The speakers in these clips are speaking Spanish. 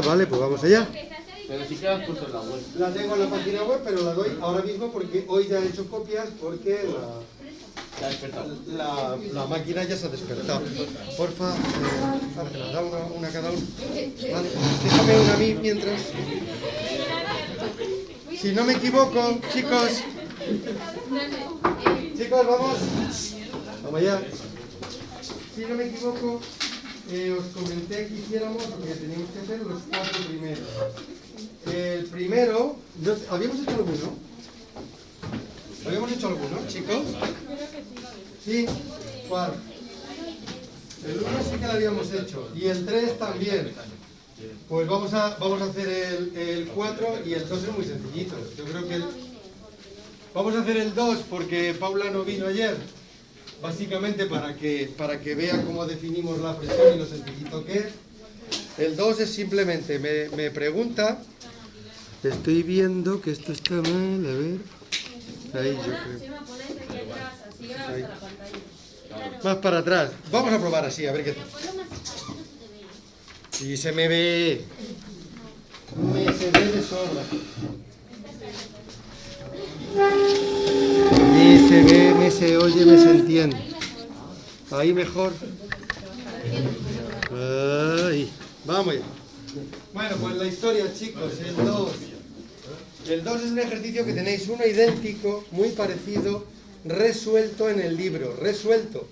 vale, pues vamos allá. Pero si quedas puesto en la web. La tengo en la página web, pero la doy ahora mismo porque hoy ya he hecho copias porque Ya despertado. la máquina ya se ha despertado. Porfa, Ángela, da una cada uno. Vale, déjame una a mí mientras. Si no me equivoco, chicos. Chicos, vamos. Vamos allá. Si no me equivoco, os comenté que hiciéramos lo que teníamos que hacer los 4 primeros. El primero, ¿habíamos hecho alguno? ¿Habíamos hecho alguno, chicos? Sí, ¿cuál? El 1 sí que lo habíamos hecho, y el 3 también. Pues vamos a hacer el 4 y el 2 es muy sencillito. Yo creo que vamos a hacer el 2 porque Paula no vino ayer. Básicamente para que vea cómo definimos la presión y lo sencillito que es. El 2 es simplemente, me pregunta, estoy viendo que esto está mal, a ver, ahí yo creo. Ahí. Más para atrás, vamos a probar así, a ver qué tal. Si se me ve, se ve de sobra. Me se ve, me se oye, me se entiende. Ahí mejor. Ahí. Vamos ya. Bueno, pues la historia, chicos, el 2. El 2 es un ejercicio que tenéis uno idéntico, muy parecido, resuelto en el libro. Resuelto.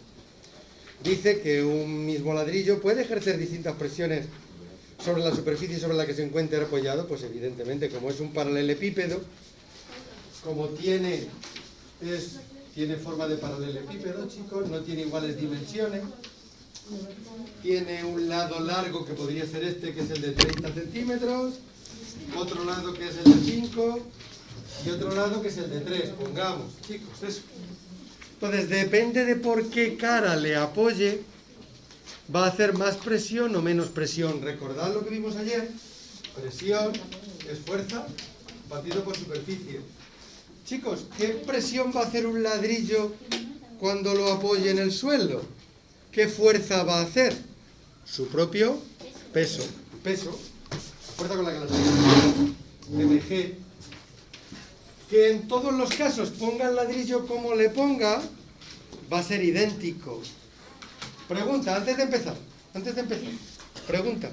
Dice que un mismo ladrillo puede ejercer distintas presiones sobre la superficie sobre la que se encuentre apoyado. Pues evidentemente, como es un paralelepípedo, como tiene forma de paralelepípedo, chicos, no tiene iguales dimensiones, tiene un lado largo que podría ser este, que es el de 30 centímetros, otro lado que es el de 5 y otro lado que es el de 3, pongamos, chicos, eso. Entonces, depende de por qué cara le apoye, va a hacer más presión o menos presión. Recordad lo que vimos ayer, presión es fuerza batido por superficie. Chicos, ¿qué presión va a hacer un ladrillo cuando lo apoye en el suelo? ¿Qué fuerza va a hacer? Su propio peso. Peso. Fuerza con la que la tenemos. MG. Que en todos los casos ponga el ladrillo como le ponga, va a ser idéntico. Pregunta, antes de empezar. Pregunta.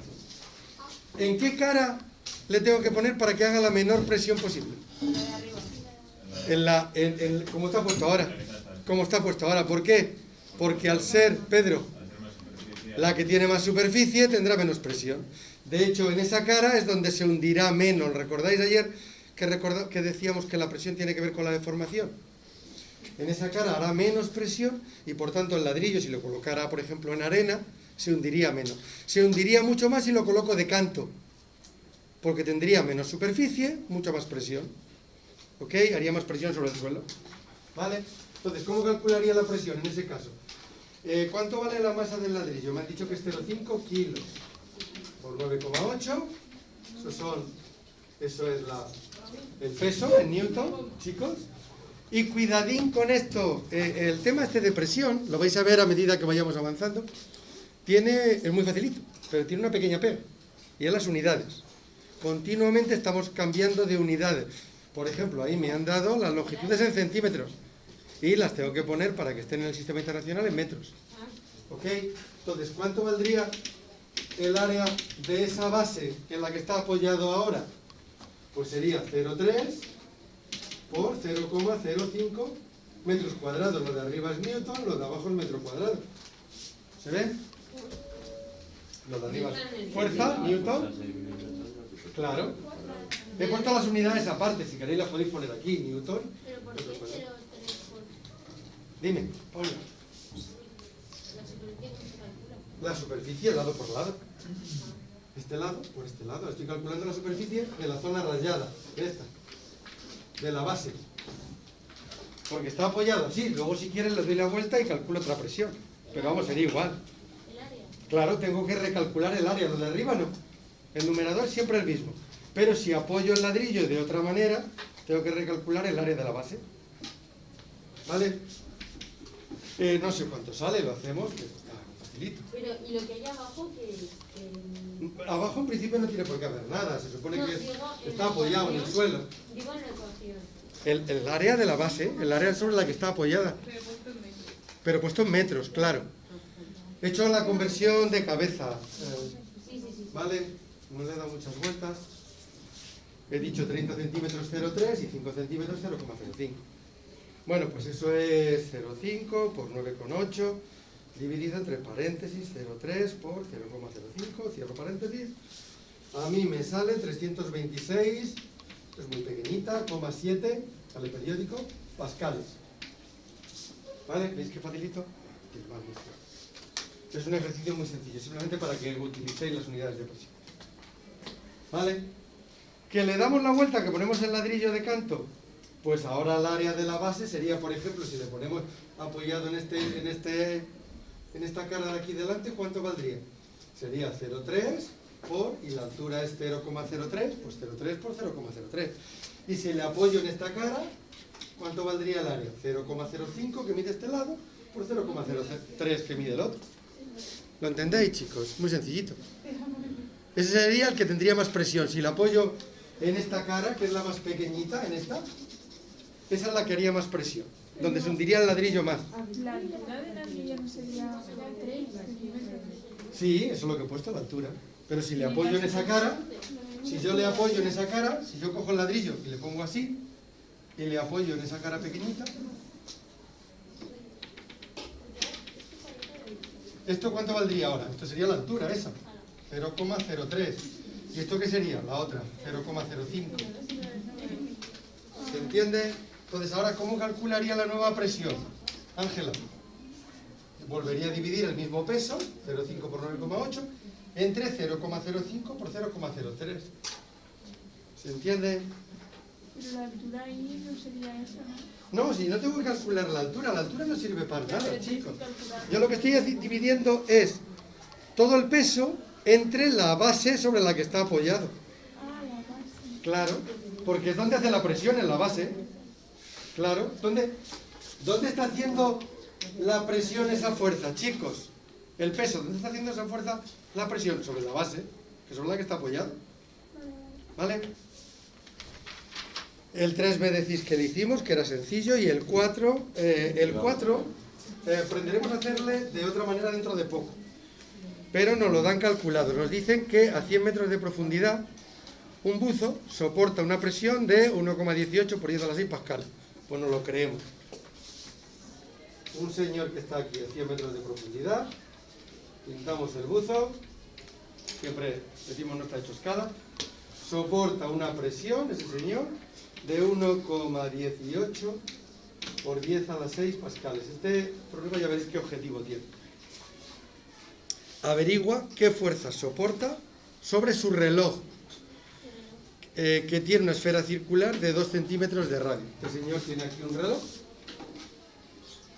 ¿En qué cara le tengo que poner para que haga la menor presión posible? ¿Cómo está puesto ahora? ¿Cómo está puesto ahora? ¿Por qué? Porque al ser, Pedro, la que tiene más superficie tendrá menos presión. De hecho, en esa cara es donde se hundirá menos. ¿Recordáis ayer que decíamos que la presión tiene que ver con la deformación? En esa cara hará menos presión y por tanto el ladrillo, si lo colocara, por ejemplo, en arena, se hundiría menos. Se hundiría mucho más si lo coloco de canto, porque tendría menos superficie, mucha más presión. ¿Ok? Haría más presión sobre el suelo. ¿Vale? Entonces, ¿cómo calcularía la presión en ese caso? ¿Cuánto vale la masa del ladrillo? Me han dicho que es 0,5 kilos por 9,8. Eso es el peso en newton, chicos. Y cuidadín con esto. El tema este de presión, lo vais a ver a medida que vayamos avanzando, es muy facilito, pero tiene una pequeña pega. Y es las unidades. Continuamente estamos cambiando de unidades. Por ejemplo, ahí me han dado las longitudes en centímetros y las tengo que poner para que estén en el sistema internacional en metros. ¿Ok? Entonces, ¿cuánto valdría el área de esa base en la que está apoyado ahora? Pues sería 0,3 por 0,05 metros cuadrados. Lo de arriba es newton, lo de abajo es metro cuadrado. ¿Se ve? Lo de arriba es fuerza, newton. Claro. He puesto las unidades aparte, si queréis las podéis poner aquí, newton. ¿Pero por qué 0,3 por...? Dime, Paula. ¿La superficie cómo se calcula? La superficie lado por lado. Este lado por este lado. Estoy calculando la superficie de la zona rayada, de esta, de la base. Porque está apoyado así. Luego si quieres le doy la vuelta y calculo otra presión. Pero vamos, sería igual. ¿El área? Claro, tengo que recalcular el área. Lo de arriba no. El numerador es siempre el mismo. Pero si apoyo el ladrillo de otra manera, tengo que recalcular el área de la base. ¿Vale? No sé cuánto sale, lo hacemos, que está facilito. Pero, ¿y lo que hay abajo que Abajo en principio no tiene por qué haber nada, se supone No, que digo, en está la apoyado en el ecuación. suelo. Digo en la ecuación. El área de la base, el área sobre la que está apoyada. Pero puesto en metros, claro. He hecho la conversión de cabeza, Sí, sí, sí. ¿vale? No le he dado muchas vueltas. He dicho 30 centímetros 0,3 y 5 centímetros 0,05. Bueno, pues eso es 0,5 por 9,8 dividido entre paréntesis 0,3 por 0,05, cierro paréntesis. A mí me sale 326, es muy pequeñita, 7, sale periódico, pascales. ¿Vale? ¿Veis qué facilito? Es un ejercicio muy sencillo, simplemente para que utilicéis las unidades de presión. ¿Vale? Que le damos la vuelta, que ponemos el ladrillo de canto, pues ahora el área de la base sería, por ejemplo, si le ponemos apoyado en esta cara de aquí delante, ¿cuánto valdría? Sería 0,3 por, y la altura es 0,03, pues 0,3 por 0,03. Y si le apoyo en esta cara, ¿cuánto valdría el área? 0,05 que mide este lado por 0,03 que mide el otro. ¿Lo entendéis, chicos? Muy sencillito. Ese sería el que tendría más presión. Si le apoyo en esta cara, que es la más pequeñita, en esta, esa es la que haría más presión, donde se hundiría el ladrillo más. La altura del ladrillo no sería 3 centímetros. Sí, eso es lo que he puesto, la altura. Pero si le apoyo en esa cara, si yo le apoyo en esa cara, si yo cojo el ladrillo y le pongo así, y le apoyo en esa cara pequeñita, ¿esto cuánto valdría ahora? Esto sería la altura esa, 0,03. ¿Y esto qué sería? La otra, 0,05. ¿Se entiende? Entonces, ahora, ¿cómo calcularía la nueva presión? Ángela, volvería a dividir el mismo peso, 0,5 por 9,8, entre 0,05 por 0,03. ¿Se entiende? Pero la altura ahí no sería esa, ¿no? No, si no tengo que calcular la altura no sirve para nada, chicos. Yo lo que estoy dividiendo es todo el peso entre la base sobre la que está apoyado. Ah, la base. Claro, porque es donde hace la presión, en la base. Claro, ¿dónde está haciendo la presión esa fuerza, chicos? El peso, ¿dónde está haciendo esa fuerza la presión? Sobre la base, que es sobre la que está apoyado. ¿Vale? El 3B decís que le hicimos, que era sencillo, y el 4, aprenderemos a hacerle de otra manera dentro de poco. Pero nos lo dan calculado. Nos dicen que a 100 metros de profundidad un buzo soporta una presión de 1,18 por 10 a la 6 pascal. Pues nos lo creemos. Un señor que está aquí a 100 metros de profundidad, pintamos el buzo, siempre decimos no está hecho escala, soporta una presión, ese señor, de 1,18 por 10 a la 6 pascales. Este problema ya veréis qué objetivo tiene. Averigua qué fuerza soporta sobre su reloj, que tiene una esfera circular de 2 centímetros de radio. Este señor tiene aquí un reloj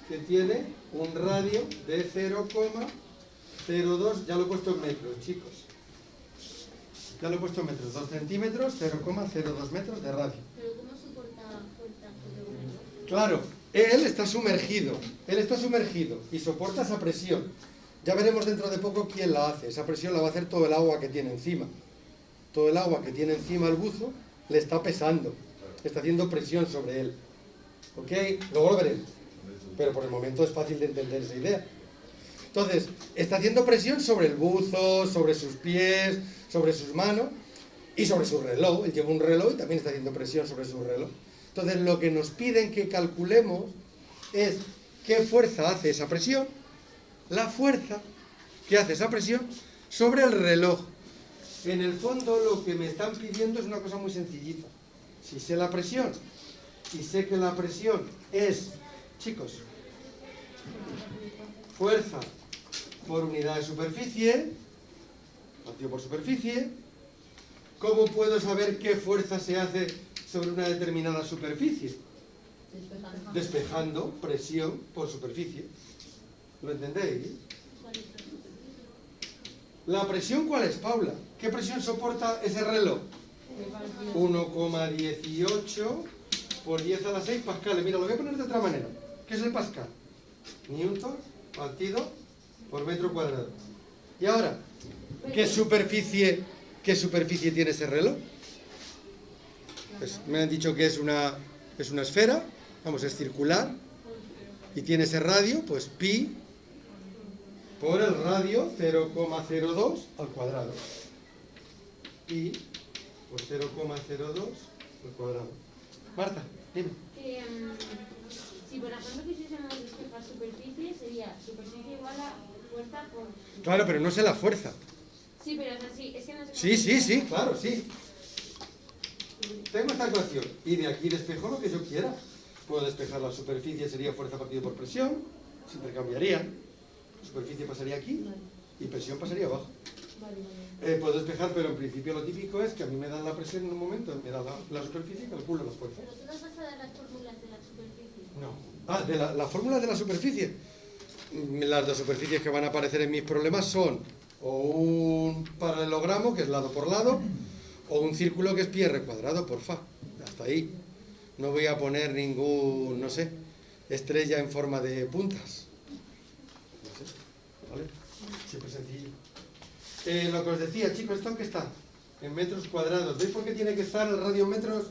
que tiene un radio de 0,02, ya lo he puesto en metros, chicos. Ya lo he puesto en metros, 2 centímetros, 0,02 metros de radio. Pero ¿cómo soporta fuerza sobre un reloj? Claro, él está sumergido y soporta esa presión. Ya veremos dentro de poco quién la hace. Esa presión la va a hacer todo el agua que tiene encima. Todo el agua que tiene encima el buzo le está pesando, está haciendo presión sobre él. ¿Ok? Luego lo veremos. Pero por el momento es fácil de entender esa idea. Entonces, está haciendo presión sobre el buzo, sobre sus pies, sobre sus manos y sobre su reloj. Él lleva un reloj y también está haciendo presión sobre su reloj. Entonces, lo que nos piden que calculemos es qué fuerza hace esa presión, la fuerza que hace esa presión sobre el reloj. En el fondo, lo que me están pidiendo es una cosa muy sencillita. Si sé la presión y sé que la presión es, chicos, fuerza por unidad de superficie, partido por superficie, ¿cómo puedo saber qué fuerza se hace sobre una determinada superficie? Despejando presión por superficie. ¿Lo entendéis? ¿La presión cuál es, Paula? ¿Qué presión soporta ese reloj? 1,18 por 10 a la 6 pascales. Mira, lo voy a poner de otra manera. ¿Qué es el pascal? Newton partido por metro cuadrado. Y ahora, ¿Qué superficie tiene ese reloj? Pues me han dicho que es una esfera, vamos, es circular, y tiene ese radio, pues pi por el radio 0,02 al cuadrado. Pi por 0,02 al cuadrado. Marta, dime. Si por ejemplo quisiésemos despejar superficie, sería superficie igual a fuerza por... Claro, pero no sé la fuerza. Sí, pero es así, es que no sé... Sí, claro, sí. Tengo esta ecuación y de aquí despejo lo que yo quiera. Puedo despejar la superficie, sería fuerza partido por presión, se intercambiarían. La superficie pasaría aquí y presión pasaría abajo. Puedo despejar, pero en principio lo típico es que a mí me dan la presión en un momento, me dan la superficie y calculo las fuerzas. ¿Pero tú nos vas a dar las fórmulas de la superficie? No. Ah, de la fórmula de la superficie. Las dos superficies que van a aparecer en mis problemas son o un paralelogramo, que es lado por lado, o un círculo que es pi r cuadrado por fa. Hasta ahí. No voy a poner ningún, no sé, estrella en forma de puntas. No sé, ¿vale? Siempre sencillo. Lo que os decía, chicos, ¿esto en qué está? En metros cuadrados. ¿Veis por qué tiene que estar el radio en metros?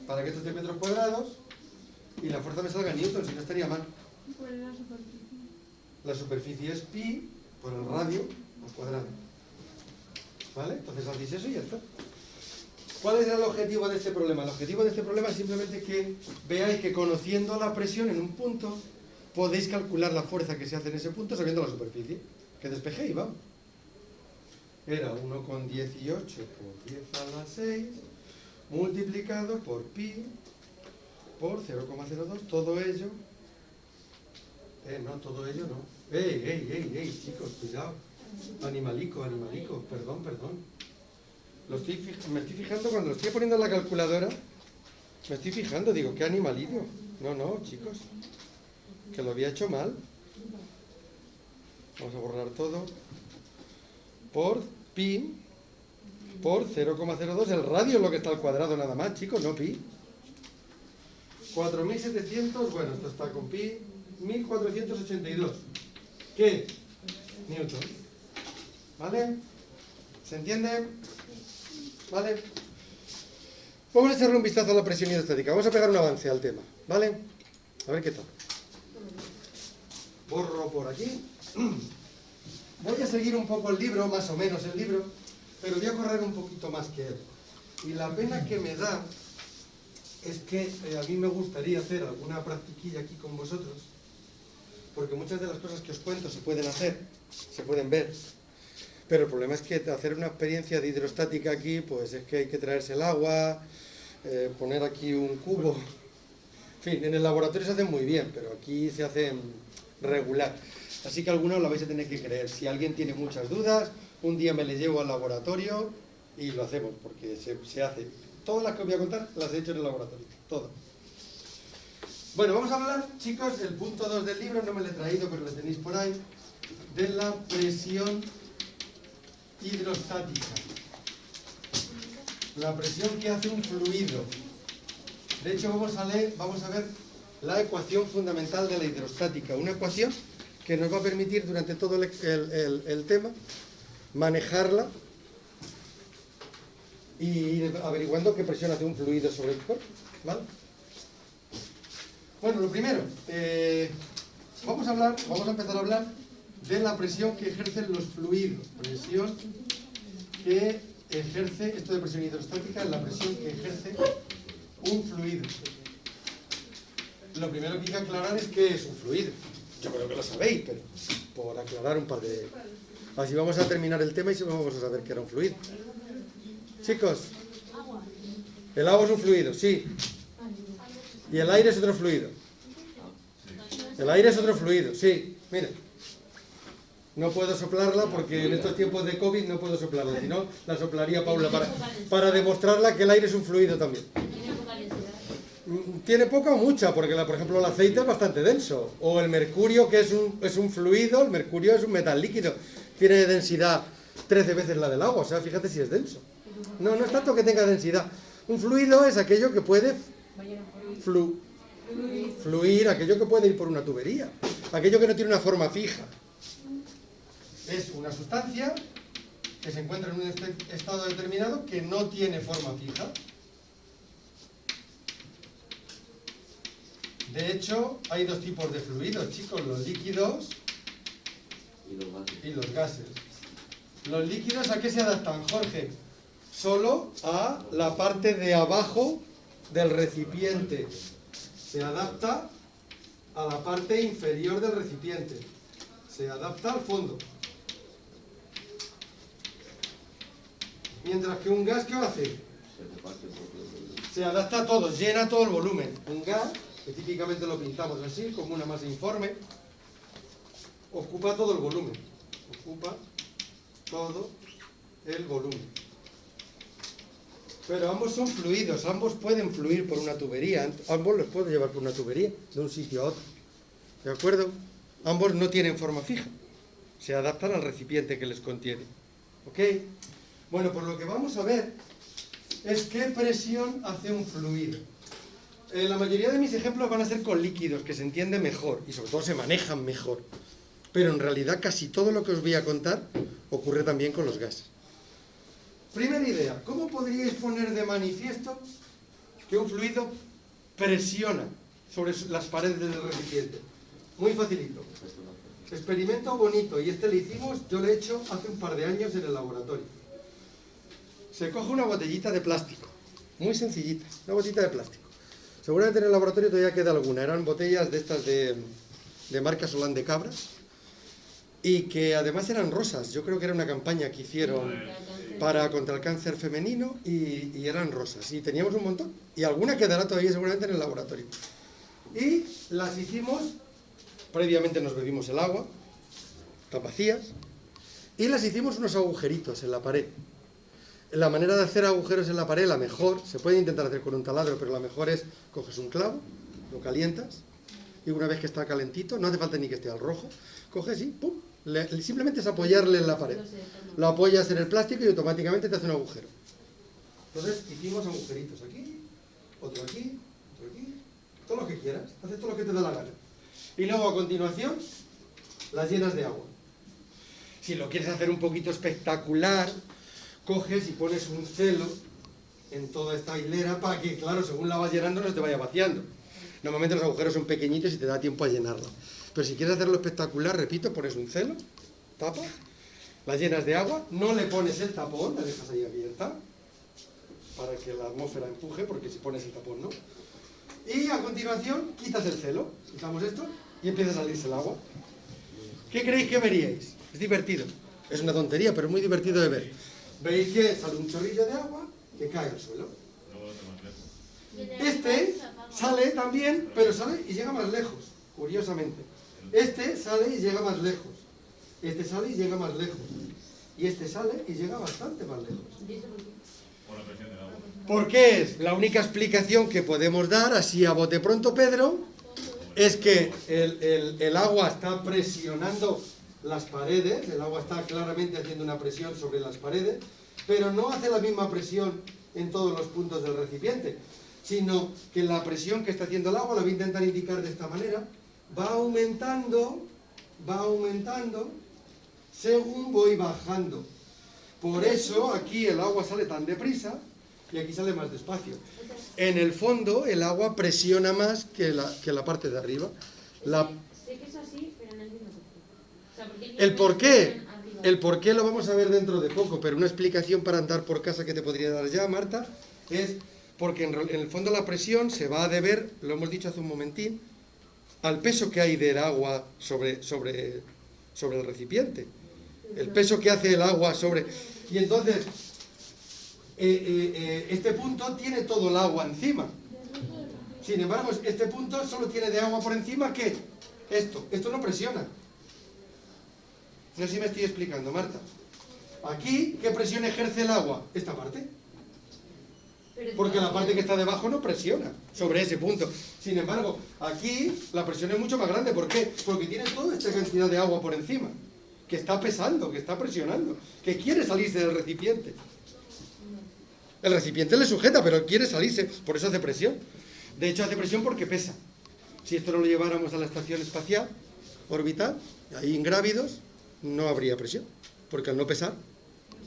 Para que esto esté en metros cuadrados y la fuerza me salga en newton, si no estaría mal. ¿Cuál es la superficie? La superficie es pi por el radio al cuadrado. ¿Vale? Entonces hacéis eso y ya está. ¿Cuál es el objetivo de este problema? El objetivo de este problema es simplemente que veáis que conociendo la presión en un punto podéis calcular la fuerza que se hace en ese punto sabiendo la superficie. Que despejéis, vamos. Era 1,18 por 10 a la 6 multiplicado por pi por 0,02, todo ello. No, todo ello no. ¡Ey, chicos, cuidado! Animalico, perdón. Me estoy fijando cuando lo estoy poniendo en la calculadora. Me estoy fijando, digo, ¿qué animalillo? No, chicos, que lo había hecho mal. Vamos a borrar todo. Por pi por 0,02, el radio es lo que está al cuadrado nada más, chicos, no pi. 4.700, bueno, esto está con pi, 1.482. ¿Qué? Newton. ¿Vale? ¿Se entiende? ¿Vale? Vamos a echarle un vistazo a la presión hidrostática. Vamos a pegar un avance al tema, ¿vale? A ver qué tal. Borro por aquí. Voy a seguir un poco el libro, más o menos el libro, pero voy a correr un poquito más que él. Y la pena que me da es que a mí me gustaría hacer alguna practiquilla aquí con vosotros, porque muchas de las cosas que os cuento se pueden hacer, se pueden ver, pero el problema es que hacer una experiencia de hidrostática aquí, pues es que hay que traerse el agua, poner aquí un cubo. En fin, en el laboratorio se hacen muy bien, pero aquí se hacen regular. Así que algunos lo vais a tener que creer. Si alguien tiene muchas dudas, un día me les llevo al laboratorio y lo hacemos, porque se hace. Todas las que os voy a contar las he hecho en el laboratorio, todas. Bueno, vamos a hablar, chicos, del punto 2 del libro, no me lo he traído, pero lo tenéis por ahí, de la presión hidrostática. La presión que hace un fluido. De hecho, vamos a ver la ecuación fundamental de la hidrostática, una ecuación que nos va a permitir durante todo el tema manejarla y ir averiguando qué presión hace un fluido sobre el cuerpo, ¿vale? Bueno, lo primero, vamos a empezar a hablar de la presión que ejercen los fluidos. Presión que ejerce, esto de presión hidrostática es la presión que ejerce un fluido. Lo primero que hay que aclarar es qué es un fluido. Yo creo que lo sabéis, pero por aclarar un par de... Así vamos a terminar el tema y vamos a saber qué era un fluido. Chicos, el agua es un fluido, sí. Y el aire es otro fluido. El aire es otro fluido, sí. Miren, no puedo soplarla porque en estos tiempos de COVID no puedo soplarla, si no la soplaría Paula para demostrarla que el aire es un fluido también. Tiene poca o mucha, porque por ejemplo el aceite es bastante denso, o el mercurio, que es un fluido, el mercurio es un metal líquido, tiene densidad 13 veces la del agua, o sea, fíjate si es denso. No es tanto que tenga densidad. Un fluido es aquello que puede fluir, aquello que puede ir por una tubería, aquello que no tiene una forma fija. Es una sustancia que se encuentra en un estado determinado que no tiene forma fija. De hecho, hay dos tipos de fluidos, chicos, los líquidos y los gases. ¿Los líquidos a qué se adaptan, Jorge? Solo a la parte de abajo del recipiente. Se adapta a la parte inferior del recipiente. Se adapta al fondo. Mientras que un gas, ¿qué va a hacer? Se adapta a todo, llena todo el volumen. Un gas, que típicamente lo pintamos así, como una masa informe, ocupa todo el volumen. Ocupa todo el volumen. Pero ambos son fluidos, ambos pueden fluir por una tubería, ambos los puedo llevar por una tubería, de un sitio a otro. ¿De acuerdo? Ambos no tienen forma fija, se adaptan al recipiente que les contiene. ¿Ok? Bueno, pues lo que vamos a ver es qué presión hace un fluido. La mayoría de mis ejemplos van a ser con líquidos, que se entiende mejor y sobre todo se manejan mejor. Pero en realidad casi todo lo que os voy a contar ocurre también con los gases. Primera idea, ¿cómo podríais poner de manifiesto que un fluido presiona sobre las paredes del recipiente? Muy facilito. Experimento bonito, y este lo hicimos, yo lo he hecho hace un par de años en el laboratorio. Se coge una botellita de plástico, muy sencillita, una botellita de plástico. Seguramente en el laboratorio todavía queda alguna, eran botellas de estas de marca Solán de Cabras, y que además eran rosas. Yo creo que era una campaña que hicieron contra el cáncer femenino y eran rosas. Y teníamos un montón. Y alguna quedará todavía seguramente en el laboratorio. Y las hicimos, previamente nos bebimos el agua, están vacías, y las hicimos unos agujeritos en la pared. La manera de hacer agujeros en la pared, la mejor, se puede intentar hacer con un taladro, pero la mejor es, coges un clavo, lo calientas, y una vez que está calentito, no hace falta ni que esté al rojo, coges y ¡pum! Simplemente es apoyarle en la pared. Lo apoyas en el plástico y automáticamente te hace un agujero. Entonces hicimos agujeritos aquí, otro aquí, todo lo que quieras, haces todo lo que te da la gana. Y luego a continuación las llenas de agua. Si lo quieres hacer un poquito espectacular, coges y pones un celo en toda esta hilera para que, claro, según la vas llenando no se te vaya vaciando. Normalmente los agujeros son pequeñitos y te da tiempo a llenarla. Pero si quieres hacerlo espectacular, repito, pones un celo, tapas, la llenas de agua, no le pones el tapón, la dejas ahí abierta, para que la atmósfera empuje, porque si pones el tapón no. Y a continuación quitas el celo, quitamos esto y empieza a salirse el agua. ¿Qué creéis que veríais? Es divertido, es una tontería, pero es muy divertido de ver. Veis que sale un chorrillo de agua que cae al suelo. Este sale también, pero sale y llega más lejos, curiosamente. Este sale y llega más lejos. Este sale y llega más lejos. Y este sale y llega bastante más lejos. Por la presión del agua. ¿Por qué es? La única explicación que podemos dar, así a bote pronto, Pedro, es que el agua está presionando las paredes, el agua está claramente haciendo una presión sobre las paredes, pero no hace la misma presión en todos los puntos del recipiente, sino que la presión que está haciendo el agua, la voy a intentar indicar de esta manera, va aumentando según voy bajando. Por eso aquí el agua sale tan deprisa y aquí sale más despacio. En el fondo el agua presiona más que la parte de arriba. Sé que es así, pero no entiendo por qué. O sea, El por qué. El por qué lo vamos a ver dentro de poco, pero una explicación para andar por casa que te podría dar ya, Marta, es porque en el fondo la presión se va a deber, lo hemos dicho hace un momentín, al peso que hay del agua sobre el recipiente. El peso que hace el agua sobre... Y entonces, este punto tiene todo el agua encima. Sin embargo, este punto solo tiene de agua por encima que esto no presiona. No sé si me estoy explicando, Marta. Aquí, ¿qué presión ejerce el agua? Esta parte. Porque la parte que está debajo no presiona sobre ese punto. Sin embargo, aquí la presión es mucho más grande. ¿Por qué? Porque tiene toda esta cantidad de agua por encima, que está pesando, que está presionando, que quiere salirse del recipiente. El recipiente le sujeta, pero quiere salirse, por eso hace presión. De hecho, hace presión porque pesa. Si esto no lo lleváramos a la estación espacial orbital, ahí ingrávidos, no habría presión, porque al no pesar,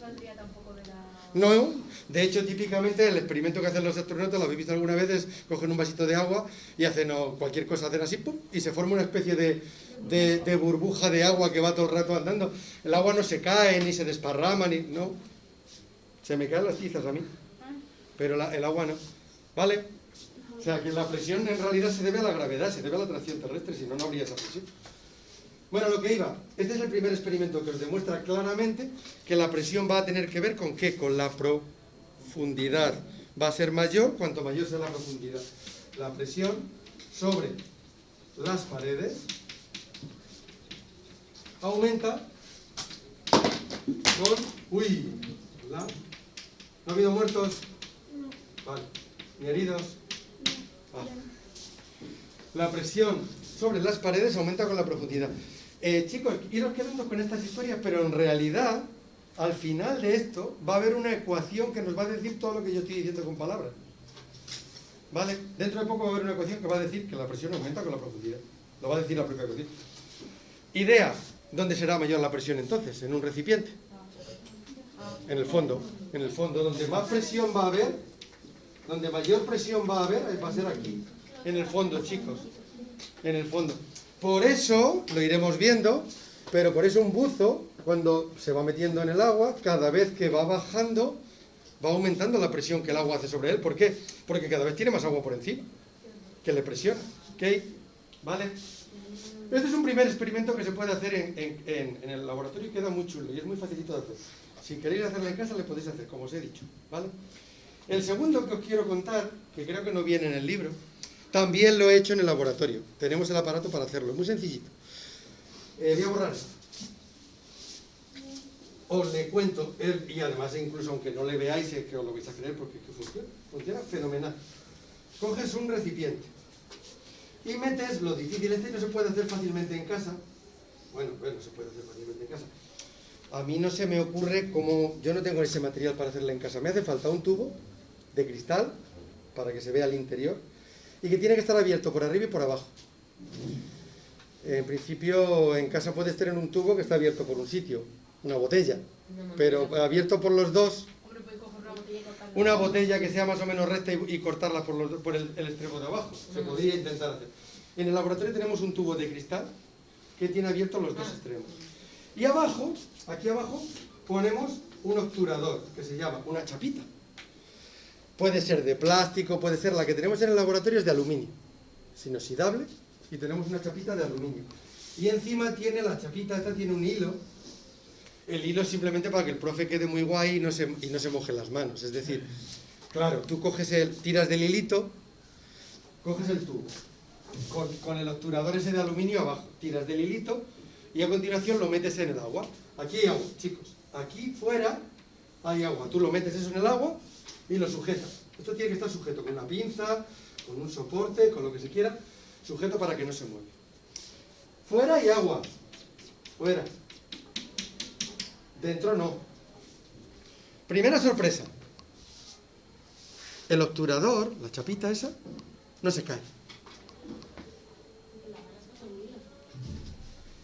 valdría tampoco de la... No, de hecho, típicamente el experimento que hacen los astronautas, lo habéis visto alguna vez, es cogen un vasito de agua y hacen cualquier cosa, hacen así, ¡pum!, y se forma una especie de burbuja de agua que va todo el rato andando. El agua no se cae, ni se desparrama, ni... No, se me caen las tizas a mí, pero el agua no, ¿vale? O sea, que la presión en realidad se debe a la gravedad, se debe a la atracción terrestre, si no, no habría esa presión. Bueno, lo que iba, este es el primer experimento que os demuestra claramente que la presión va a tener que ver con ¿qué? Con la profundidad. Va a ser mayor cuanto mayor sea la profundidad. La presión sobre las paredes aumenta con... ¡Uy! ¿No ha habido muertos? Vale. ¿Ni heridos? La presión sobre las paredes aumenta con la profundidad. Chicos, iros quedando con estas historias, pero en realidad, al final de esto, va a haber una ecuación que nos va a decir todo lo que yo estoy diciendo con palabras. ¿Vale? Dentro de poco va a haber una ecuación que va a decir que la presión aumenta con la profundidad. Lo va a decir la propia ecuación. Idea, ¿dónde será mayor la presión entonces? En un recipiente. En el fondo, donde más presión va a haber, donde mayor presión va a haber, va a ser aquí. En el fondo, chicos. En el fondo. Por eso, lo iremos viendo, pero por eso un buzo, cuando se va metiendo en el agua, cada vez que va bajando, va aumentando la presión que el agua hace sobre él. ¿Por qué? Porque cada vez tiene más agua por encima, que le presiona. ¿Ok? ¿Vale? Este es un primer experimento que se puede hacer en el laboratorio y queda muy chulo y es muy facilito de hacer. Si queréis hacerlo en casa, le podéis hacer, como os he dicho. ¿Vale? El segundo que os quiero contar, que creo que no viene en el libro, también lo he hecho en el laboratorio. Tenemos el aparato para hacerlo, muy sencillito. Voy a borrar esto. Os le cuento, y además incluso aunque no le veáis, que os lo vais a creer porque funciona fenomenal. Coges un recipiente y metes, lo difícil este no se puede hacer fácilmente en casa. Bueno, se puede hacer fácilmente en casa. A mí no se me ocurre cómo, yo no tengo ese material para hacerlo en casa. Me hace falta un tubo de cristal para que se vea el interior y que tiene que estar abierto por arriba y por abajo. En principio en casa puedes tener un tubo que está abierto por un sitio, una botella, pero abierto por los dos, una botella que sea más o menos recta y cortarla por el extremo de abajo. Se podría intentar hacer. En el laboratorio tenemos un tubo de cristal que tiene abiertos los dos extremos. Y abajo, aquí abajo, ponemos un obturador que se llama una chapita. Puede ser de plástico, puede ser la que tenemos en el laboratorio, es de aluminio. Es inoxidable y tenemos una chapita de aluminio. Y encima tiene, la chapita esta tiene un hilo. El hilo es simplemente para que el profe quede muy guay y no se moje las manos. Es decir, claro, tú tiras del hilito, coges el tubo, con el obturador ese de aluminio abajo, tiras del hilito y a continuación lo metes en el agua. Aquí hay agua, chicos. Aquí fuera hay agua. Tú lo metes eso en el agua y lo sujetas. Esto tiene que estar sujeto con una pinza, con un soporte, con lo que se quiera, sujeto para que no se mueva. Fuera hay agua. Fuera. Dentro no. Primera sorpresa. El obturador, la chapita esa, no se cae.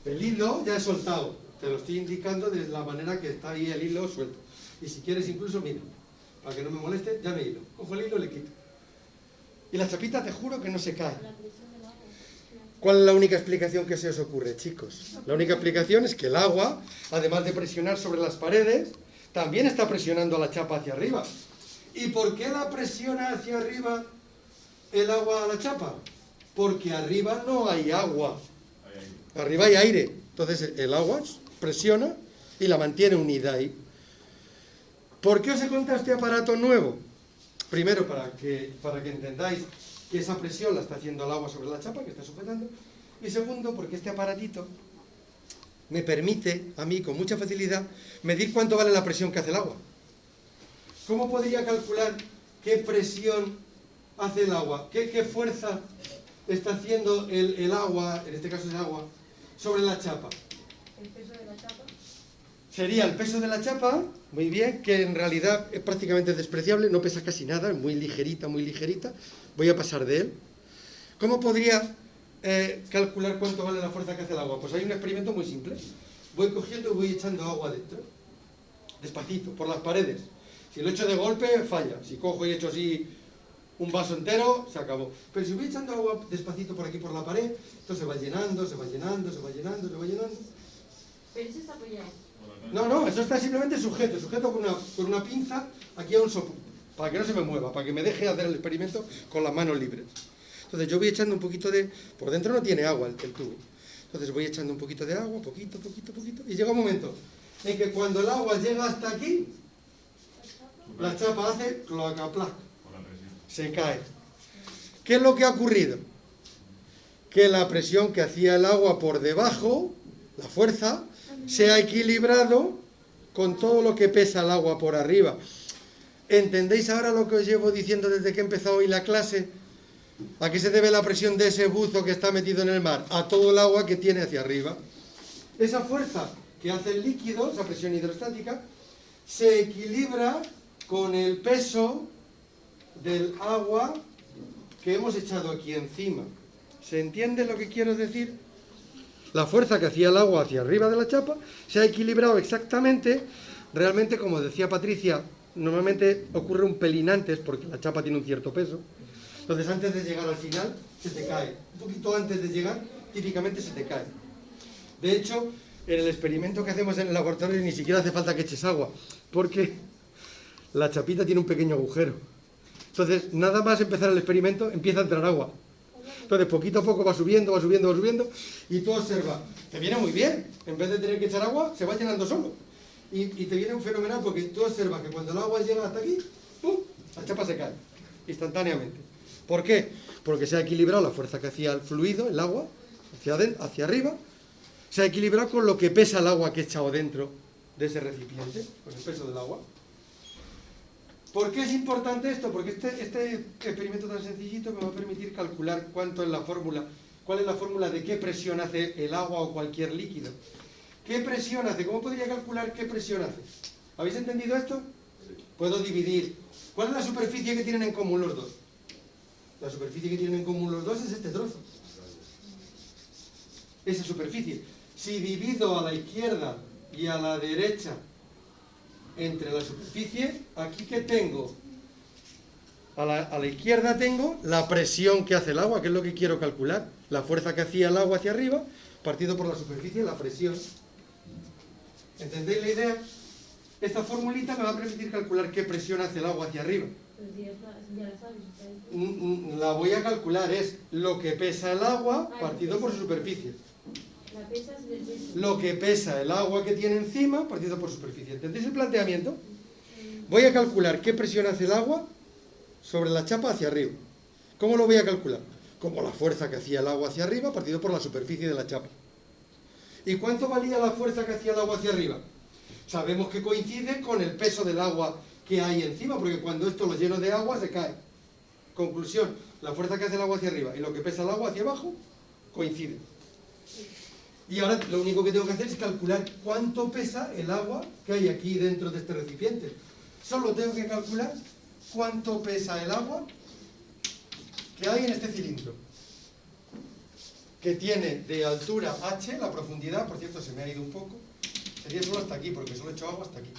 El hilo ya he soltado. Te lo estoy indicando de la manera que está ahí el hilo suelto. Y si quieres incluso, mira, para que no me moleste, ya me hilo. Cojo el hilo y le quito. Y la chapita te juro que no se cae. ¿Cuál es la única explicación que se os ocurre, chicos? La única explicación es que el agua, además de presionar sobre las paredes, también está presionando la chapa hacia arriba. ¿Y por qué la presiona hacia arriba el agua a la chapa? Porque arriba no hay agua. Arriba hay aire. Entonces el agua presiona y la mantiene unida ahí. ¿Por qué os he contado este aparato nuevo? Primero, para que entendáis que esa presión la está haciendo el agua sobre la chapa, que está sujetando. Y segundo, porque este aparatito me permite, a mí, con mucha facilidad, medir cuánto vale la presión que hace el agua. ¿Cómo podría calcular qué presión hace el agua? ¿Qué fuerza está haciendo el agua, en este caso el agua, sobre la chapa? ¿El peso de la chapa? Sería el peso de la chapa, muy bien, que en realidad es prácticamente despreciable, no pesa casi nada, es muy ligerita, muy ligerita. Voy a pasar de él. ¿Cómo podría calcular cuánto vale la fuerza que hace el agua? Pues hay un experimento muy simple. Voy cogiendo y voy echando agua dentro. despacito, por las paredes. Si lo echo de golpe, falla. Si cojo y echo así un vaso entero, se acabó. Pero si voy echando agua despacito por aquí, por la pared, esto se va llenando, se va llenando, se va llenando, se va llenando. Pero eso está apoyado. No, eso está simplemente sujeto con una pinza aquí a un soporte, para que no se me mueva, para que me deje hacer el experimento con las manos libres. Entonces yo voy echando un poquito de... Por dentro no tiene agua el tubo. Entonces voy echando un poquito de agua, poquito, y llega un momento en que cuando el agua llega hasta aquí, la chapa hace cloacaplac, se cae. ¿Qué es lo que ha ocurrido? Que la presión que hacía el agua por debajo, la fuerza, se ha equilibrado con todo lo que pesa el agua por arriba. ¿Entendéis ahora lo que os llevo diciendo desde que he empezado hoy la clase? ¿A qué se debe la presión de ese buzo que está metido en el mar? A todo el agua que tiene hacia arriba. Esa fuerza que hace el líquido, esa presión hidrostática, se equilibra con el peso del agua que hemos echado aquí encima. ¿Se entiende lo que quiero decir? La fuerza que hacía el agua hacia arriba de la chapa se ha equilibrado exactamente. Realmente, como decía Patricia, normalmente ocurre un pelín antes porque la chapa tiene un cierto peso. Entonces, antes de llegar al final, se te cae. Un poquito antes de llegar, típicamente se te cae. De hecho, en el experimento que hacemos en el laboratorio ni siquiera hace falta que eches agua, porque la chapita tiene un pequeño agujero. Entonces, nada más empezar el experimento, empieza a entrar agua. Entonces, poquito a poco va subiendo, y tú observas, te viene muy bien. En vez de tener que echar agua, se va llenando solo. Y te viene un fenomenal porque tú observas que cuando el agua llega hasta aquí, ¡pum!, la chapa se cae, instantáneamente. ¿Por qué? Porque se ha equilibrado la fuerza que hacía el fluido, el agua, hacia arriba, se ha equilibrado con lo que pesa el agua que he echado dentro de ese recipiente, con el peso del agua. ¿Por qué es importante esto? Porque este experimento tan sencillito me va a permitir calcular cuánto es la fórmula, cuál es la fórmula de qué presión hace el agua o cualquier líquido. ¿Qué presión hace? ¿Cómo podría calcular qué presión hace? ¿Habéis entendido esto? Puedo dividir. ¿Cuál es la superficie que tienen en común los dos? La superficie que tienen en común los dos es este trozo. Esa superficie. Si divido a la izquierda y a la derecha entre la superficie, aquí que tengo, a la izquierda tengo la presión que hace el agua, que es lo que quiero calcular, la fuerza que hacía el agua hacia arriba, partido por la superficie, la presión. ¿Entendéis la idea? Esta formulita me va a permitir calcular qué presión hace el agua hacia arriba. Ya la sabes. La voy a calcular, es lo que pesa el agua partido por su superficie. La pesas del peso. Lo que pesa el agua que tiene encima partido por superficie. ¿Entendéis el planteamiento? Voy a calcular qué presión hace el agua sobre la chapa hacia arriba. ¿Cómo lo voy a calcular? Como la fuerza que hacía el agua hacia arriba partido por la superficie de la chapa. ¿Y cuánto valía la fuerza que hacía el agua hacia arriba? Sabemos que coincide con el peso del agua que hay encima, porque cuando esto lo lleno de agua se cae. Conclusión, la fuerza que hace el agua hacia arriba y lo que pesa el agua hacia abajo coinciden. Y ahora lo único que tengo que hacer es calcular cuánto pesa el agua que hay aquí dentro de este recipiente. Solo tengo que calcular cuánto pesa el agua que hay en este cilindro, que tiene de altura h, la profundidad, por cierto se me ha ido un poco, sería solo hasta aquí, porque solo he hecho agua hasta aquí.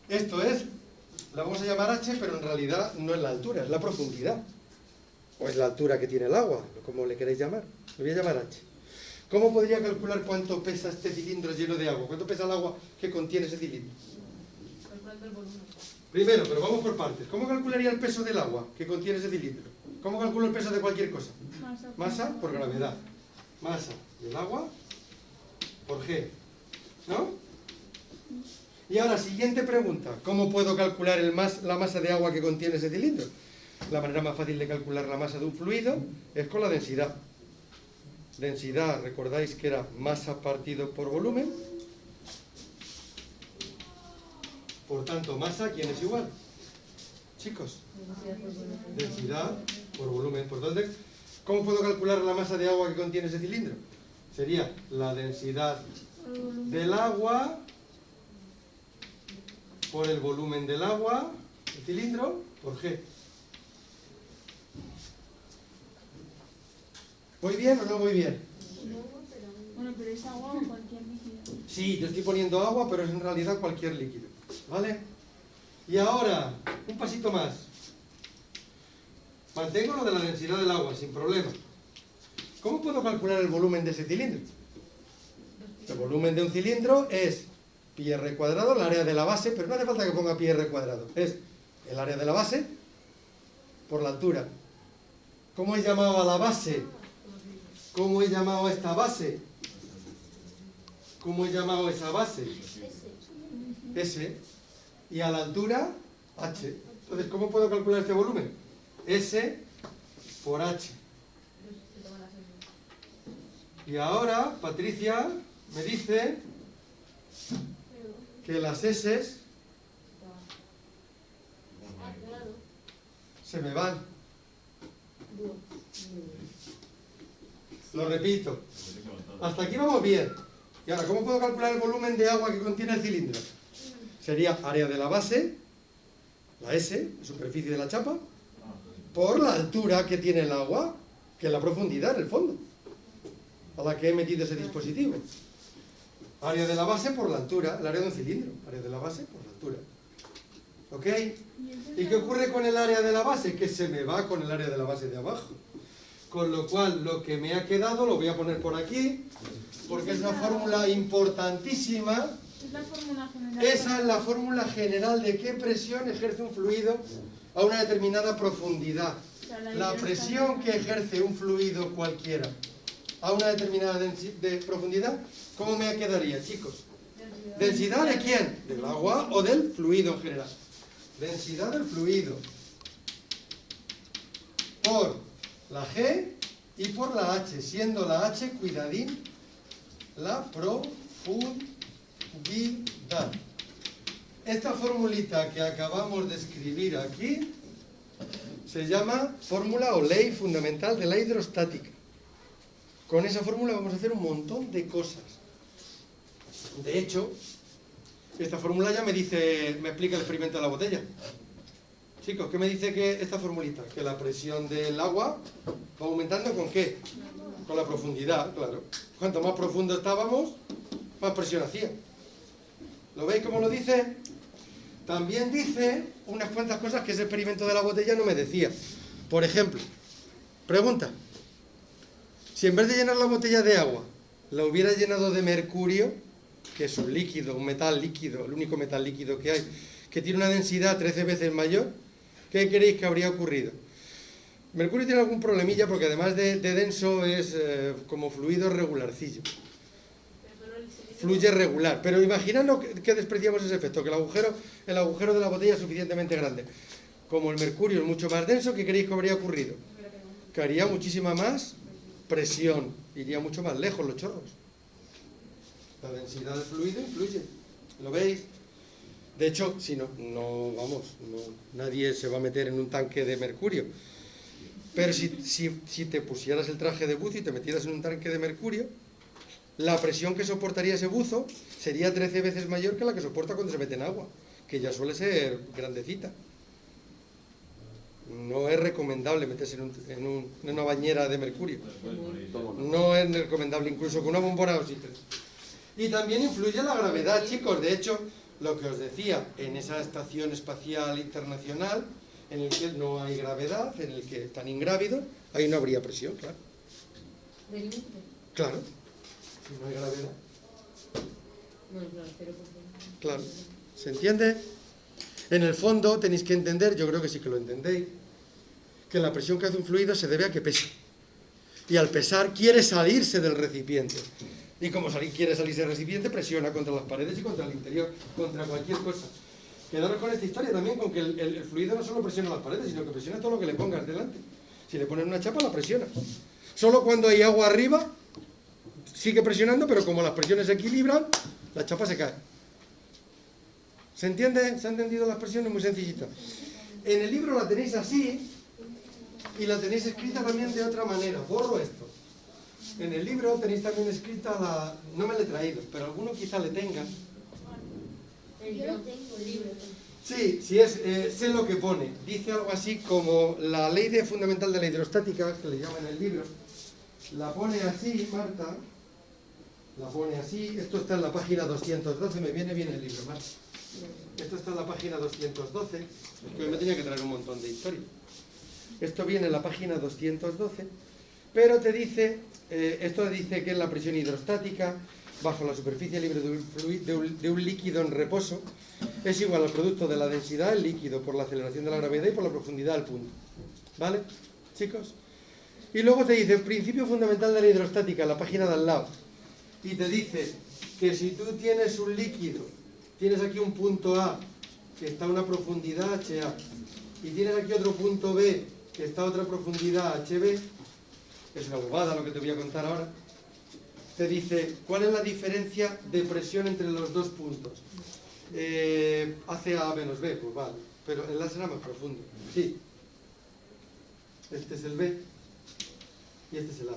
Esto es, la vamos a llamar h, pero en realidad no es la altura, es la profundidad. O es la altura que tiene el agua, como le queréis llamar. Lo voy a llamar h. ¿Cómo podría calcular cuánto pesa este cilindro lleno de agua? ¿Cuánto pesa el agua que contiene ese cilindro? Calculando el volumen. Primero, pero vamos por partes. ¿Cómo calcularía el peso del agua que contiene ese cilindro? ¿Cómo calculo el peso de cualquier cosa? Masa por gravedad. Masa del agua por G. ¿No? Y ahora, siguiente pregunta. ¿Cómo puedo calcular la masa de agua que contiene ese cilindro? La manera más fácil de calcular la masa de un fluido es con la densidad. Densidad, recordáis que era masa partido por volumen. Por tanto, masa, ¿quién es igual? Chicos. Densidad por volumen. Por tanto, ¿cómo puedo calcular la masa de agua que contiene ese cilindro? Sería la densidad del agua por el volumen del agua, el cilindro, por G. ¿Voy bien o no voy bien? Bueno, pero es agua o cualquier líquido. Sí, yo estoy poniendo agua, pero es en realidad cualquier líquido, ¿vale? Y ahora, un pasito más. Mantengo lo de la densidad del agua, sin problema. ¿Cómo puedo calcular el volumen de ese cilindro? El volumen de un cilindro es pi r cuadrado, el área de la base, pero no hace falta que ponga pi r cuadrado. Es el área de la base por la altura. ¿Cómo he llamado a la base? ¿Cómo he llamado a esta base? ¿Cómo he llamado a esa base? S. Y a la altura, H. Entonces, ¿cómo puedo calcular este volumen? S por H. Y ahora, Patricia me dice que las S se me van. Lo repito. Hasta aquí vamos bien. Y ahora, ¿cómo puedo calcular el volumen de agua que contiene el cilindro? Sería área de la base, la S, la superficie de la chapa, por la altura que tiene el agua, que es la profundidad, en el fondo, a la que he metido ese dispositivo. Área de la base por la altura, el área de un cilindro. Área de la base por la altura. ¿Ok? ¿Y qué ocurre con el área de la base? Que se me va con el área de la base de abajo. Con lo cual, lo que me ha quedado lo voy a poner por aquí, porque es una fórmula importantísima. Es la fórmula general. Esa es la fórmula general de qué presión ejerce un fluido a una determinada profundidad. La presión que ejerce un fluido cualquiera a una determinada profundidad, ¿cómo me quedaría, chicos? ¿Densidad de quién? ¿Del agua o del fluido en general? Densidad del fluido por la G y por la H, siendo la H, cuidadín, la profundidad. Esta formulita que acabamos de escribir aquí se llama fórmula o ley fundamental de la hidrostática. Con esa fórmula vamos a hacer un montón de cosas. De hecho, esta fórmula ya me explica el experimento de la botella. Chicos, ¿qué me dice que esta formulita? Que la presión del agua va aumentando ¿con qué? Con la profundidad, claro. Cuanto más profundo estábamos, más presión hacía. ¿Lo veis cómo lo dice? También dice unas cuantas cosas que ese experimento de la botella no me decía. Por ejemplo, pregunta. Si en vez de llenar la botella de agua, la hubiera llenado de mercurio, que es un líquido, un metal líquido, el único metal líquido que hay, que tiene una densidad 13 veces mayor, ¿qué creéis que habría ocurrido? Mercurio tiene algún problemilla porque además de denso es como fluido regularcillo. Fluye regular. Pero imaginando que despreciamos ese efecto, que el agujero de la botella es suficientemente grande. Como el mercurio es mucho más denso, ¿qué creéis que habría ocurrido? Que haría muchísima más presión, iría mucho más lejos los chorros. La densidad del fluido influye. ¿Lo veis? De hecho, si nadie se va a meter en un tanque de mercurio. Pero si te pusieras el traje de buzo y te metieras en un tanque de mercurio, la presión que soportaría ese buzo sería 13 veces mayor que la que soporta cuando se mete en agua, que ya suele ser grandecita. No es recomendable meterse en una bañera de mercurio. No es recomendable incluso con una bombona de oxígeno. Y también influye la gravedad, chicos. De hecho, lo que os decía, en esa estación espacial internacional, en el que no hay gravedad, en el que están ingrávidos, ahí no habría presión, claro. Claro, si no hay gravedad. Claro, ¿se entiende? En el fondo tenéis que entender, yo creo que sí que lo entendéis, que la presión que hace un fluido se debe a que pesa. Y al pesar quiere salirse del recipiente. Y como quiere salirse del recipiente, presiona contra las paredes y contra el interior, contra cualquier cosa. Quedaros con esta historia también, con que el fluido no solo presiona las paredes, sino que presiona todo lo que le pongas delante. Si le pones una chapa, la presiona. Solo cuando hay agua arriba, sigue presionando, pero como las presiones se equilibran, la chapa se cae. ¿Se entiende? ¿Se han entendido las presiones? Muy sencillita. En el libro la tenéis así, y la tenéis escrita también de otra manera. Borro esto. En el libro tenéis también escrita no me la he traído, pero alguno quizá le tenga. Yo lo tengo, el libro. Sí, sé lo que pone. Dice algo así como la ley fundamental de la hidrostática, que le llaman en el libro. La pone así, Marta. la pone así. Esto está en la página 212, me viene bien el libro, más. Esto está en la página 212, es que hoy me tenía que traer un montón de historia. Esto viene en la página 212, pero te dice, esto dice que es la presión hidrostática bajo la superficie libre de un líquido en reposo es igual al producto de la densidad del líquido por la aceleración de la gravedad y por la profundidad del punto. ¿Vale, chicos? Y luego te dice, principio fundamental de la hidrostática, en la página de al lado. Y te dice que si tú tienes un líquido, tienes aquí un punto A, que está a una profundidad HA, y tienes aquí otro punto B, que está a otra profundidad HB, es una bobada lo que te voy a contar ahora, te dice, ¿cuál es la diferencia de presión entre los dos puntos? Hace A menos B, pues vale, pero el A será más profundo. Sí. Este es el B y este es el A.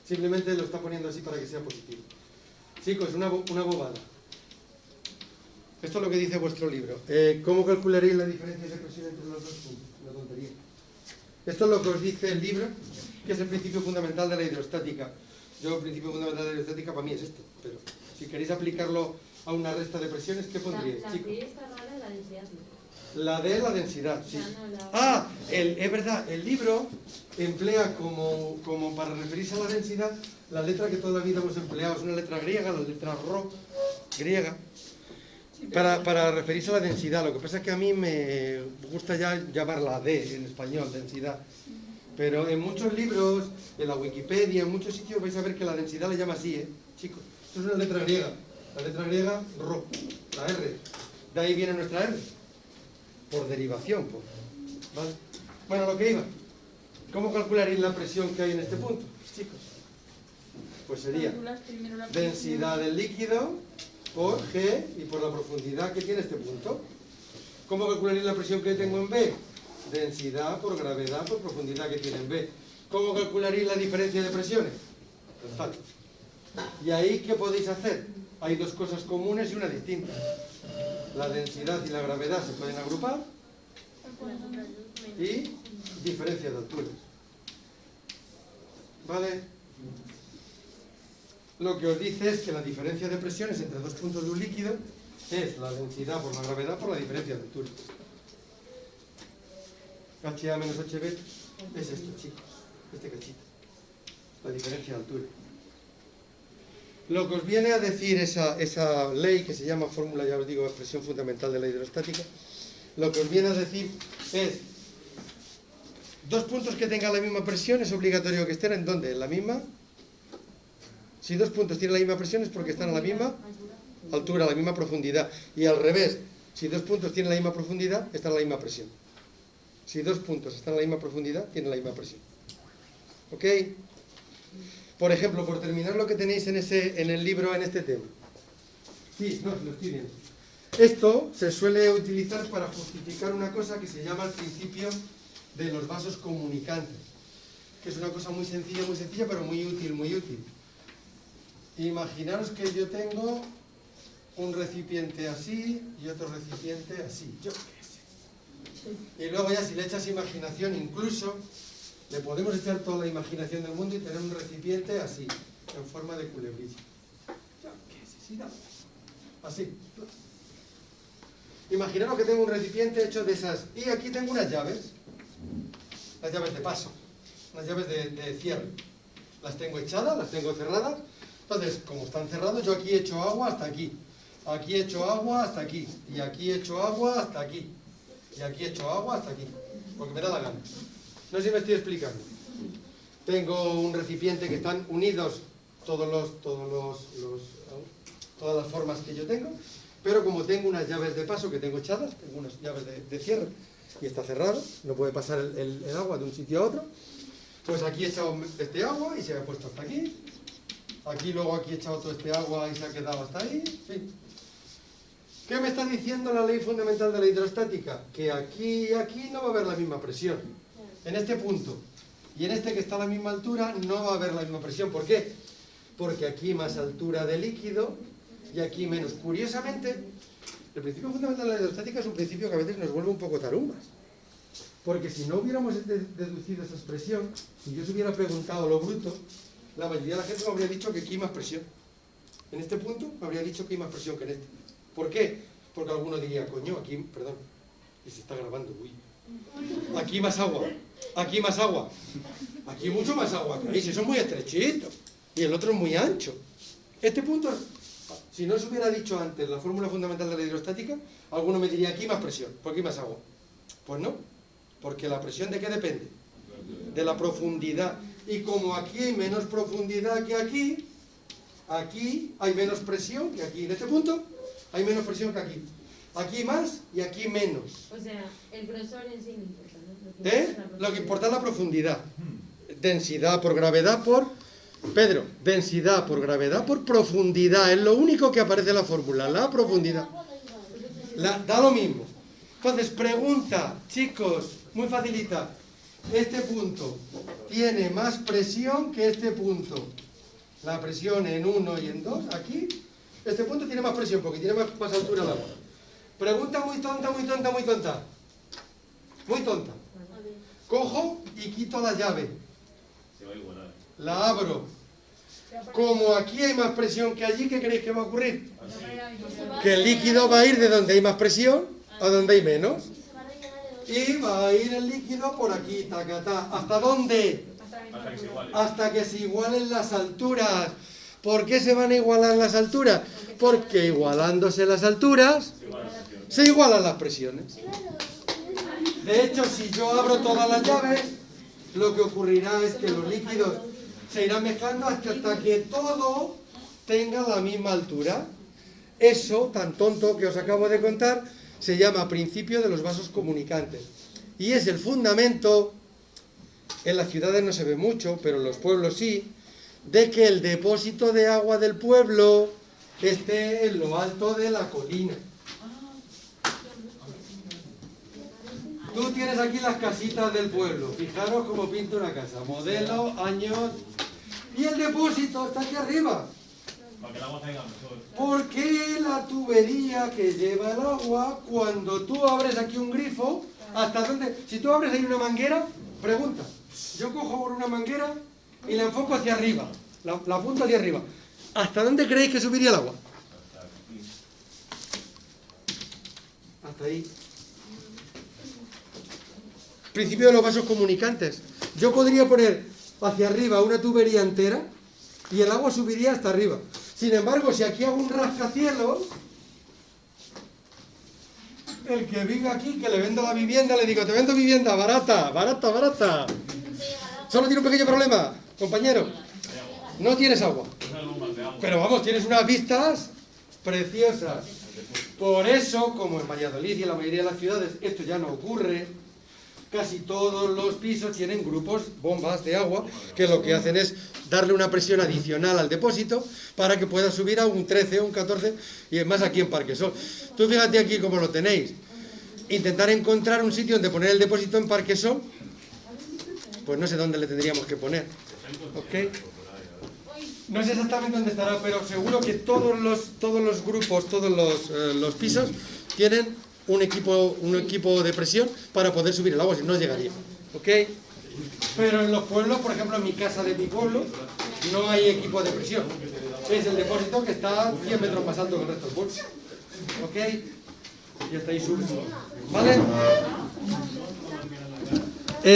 Simplemente lo está poniendo así para que sea positivo. Chicos, una bobada. Esto es lo que dice vuestro libro. ¿Cómo calcularéis la diferencia de presión entre los dos puntos? Una tontería. Esto es lo que os dice el libro, que es el principio fundamental de la hidrostática. Yo, el principio fundamental de la hidrostática para mí es esto, pero si queréis aplicarlo a una resta de presiones, ¿qué pondríais, chicos? La D está rara en la densidad. La D es la densidad, sí. Ah, Es verdad, el libro emplea como para referirse a la densidad la letra que toda la vida hemos empleado, es una letra griega, la letra Rho, griega, para referirse a la densidad. Lo que pasa es que a mí me gusta ya llamarla D en español, densidad. Pero en muchos libros, en la Wikipedia, en muchos sitios vais a ver que la densidad le llama así, chicos. Esto es una letra griega. La letra griega, Rho, la R. De ahí viene nuestra R. Por derivación, ¿vale? Bueno, lo que iba. ¿Cómo calcularéis la presión que hay en este punto, chicos? Pues sería densidad del líquido por G y por la profundidad que tiene este punto. ¿Cómo calcularéis la presión que tengo en B? Densidad por gravedad por profundidad que tiene en B. ¿Cómo calcularéis la diferencia de presiones? Pues fácil. ¿Y ahí qué podéis hacer? Hay dos cosas comunes y una distinta. La densidad y la gravedad se pueden agrupar y diferencia de alturas. ¿Vale? Lo que os dice es que la diferencia de presiones entre dos puntos de un líquido es la densidad por la gravedad por la diferencia de altura. HA menos HB es esto, chicos, este cachito, la diferencia de altura. Lo que os viene a decir esa ley que se llama fórmula, ya os digo, expresión fundamental de la hidrostática, lo que os viene a decir es dos puntos que tengan la misma presión es obligatorio que estén en ¿dónde? En la misma. Si dos puntos tienen la misma presión es porque están a la misma altura, a la misma profundidad. Y al revés, si dos puntos tienen la misma profundidad, están a la misma presión. Si dos puntos están a la misma profundidad, tienen la misma presión. ¿Ok? Por ejemplo, por terminar lo que tenéis en el libro en este tema. Sí, no, lo estoy viendo. Esto se suele utilizar para justificar una cosa que se llama el principio de los vasos comunicantes, que es una cosa muy sencilla, pero muy útil, muy útil. Imaginaros que yo tengo un recipiente así y otro recipiente así, yo qué sé. Y luego ya si le echas imaginación, incluso le podemos echar toda la imaginación del mundo y tener un recipiente así, en forma de culebrilla. Yo qué sé, sí, no. Así. Imaginaros que tengo un recipiente hecho de esas, y aquí tengo unas llaves de paso, unas llaves de cierre. Las tengo echadas, las tengo cerradas. Entonces, como están cerrados, yo aquí echo agua hasta aquí. Aquí echo agua hasta aquí. Y aquí echo agua hasta aquí. Y aquí echo agua hasta aquí. Porque me da la gana. No sé si me estoy explicando. Tengo un recipiente que están unidos todas las formas que yo tengo. Pero como tengo unas llaves de paso que tengo echadas, tengo unas llaves de cierre y está cerrado, no puede pasar el agua de un sitio a otro, pues aquí he echado este agua y se ha puesto hasta aquí. Aquí luego aquí he echado todo este agua y se ha quedado hasta ahí. Sí. ¿Qué me está diciendo la ley fundamental de la hidrostática? Que aquí y aquí no va a haber la misma presión. En este punto y en este que está a la misma altura no va a haber la misma presión. ¿Por qué? Porque aquí más altura de líquido y aquí menos. Curiosamente, el principio fundamental de la hidrostática es un principio que a veces nos vuelve un poco tarumbas. Porque si no hubiéramos deducido esa expresión, si yo os hubiera preguntado lo bruto, la mayoría de la gente me habría dicho que aquí hay más presión. En este punto habría dicho que hay más presión que en este. ¿Por qué? Porque alguno diría, coño, aquí, perdón, y se está grabando, uy. Aquí más agua, aquí más agua, aquí mucho más agua que ahí, si eso es muy estrechito, y el otro es muy ancho. Este punto, si no se hubiera dicho antes la fórmula fundamental de la hidrostática, alguno me diría, aquí más presión, porque hay más agua. Pues no, porque la presión ¿de qué depende? De la profundidad. Y como aquí hay menos profundidad que aquí hay menos presión que aquí. En este punto hay menos presión que aquí. Aquí más y aquí menos. O sea, el grosor en sí no importa, ¿no? Lo que importa es la profundidad. Densidad por gravedad por... Pedro, densidad por gravedad por profundidad. Es lo único que aparece en la fórmula, la profundidad. Da lo mismo. Entonces, pregunta, chicos, muy facilita. Este punto tiene más presión que este punto. La presión en 1 y en 2, aquí. Este punto tiene más presión porque tiene más altura el agua. Pregunta muy tonta, muy tonta, muy tonta. Muy tonta. Cojo y quito la llave. Se va a igualar. La abro. Como aquí hay más presión que allí, ¿qué creéis que va a ocurrir? Que el líquido va a ir de donde hay más presión a donde hay menos. Y va a ir el líquido por aquí, tacatá. ¿Hasta dónde? Hasta que se iguale. Hasta que se igualen las alturas. ¿Por qué se van a igualar las alturas? Porque igualándose las alturas, se igualan las presiones. De hecho, si yo abro todas las llaves, lo que ocurrirá es que los líquidos se irán mezclando hasta que todo tenga la misma altura. Eso, tan tonto que os acabo de contar, se llama principio de los vasos comunicantes. Y es el fundamento, en las ciudades no se ve mucho, pero en los pueblos sí, de que el depósito de agua del pueblo esté en lo alto de la colina. Tú tienes aquí las casitas del pueblo. Fijaros cómo pinto una casa. Modelo, años... Y el depósito está aquí arriba. Para que el agua salga mejor. ¿Por qué la tubería que lleva el agua, cuando tú abres aquí un grifo, hasta dónde? Si tú abres ahí una manguera, pregunta. Yo cojo por una manguera y la enfoco hacia arriba. La apunto hacia arriba. ¿Hasta dónde creéis que subiría el agua? Hasta ahí. Principio de los vasos comunicantes. Yo podría poner hacia arriba una tubería entera y el agua subiría hasta arriba. Sin embargo, si aquí hago un rascacielos, el que venga aquí, que le vendo la vivienda, le digo, te vendo vivienda barata, barata, barata. Solo tiene un pequeño problema, compañero. No tienes agua. Pero vamos, tienes unas vistas preciosas. Por eso, como en Valladolid y en la mayoría de las ciudades, esto ya no ocurre. Casi todos los pisos tienen grupos, bombas de agua, que lo que hacen es darle una presión adicional al depósito para que pueda subir a un 13 o un 14, y es más aquí en Parquesol. Tú fíjate aquí cómo lo tenéis. Intentar encontrar un sitio donde poner el depósito en Parquesol, pues no sé dónde le tendríamos que poner. ¿Ok? No sé exactamente dónde estará, pero seguro que todos los grupos, todos los pisos tienen un equipo de presión para poder subir el agua, si no llegaría. ¿Ok? Pero en los pueblos, por ejemplo en mi casa de mi pueblo, no hay equipo de presión. Es el depósito que está 100 metros más alto que el resto del pueblo. ¿Ok? Y hasta ahí sube. ¿Vale?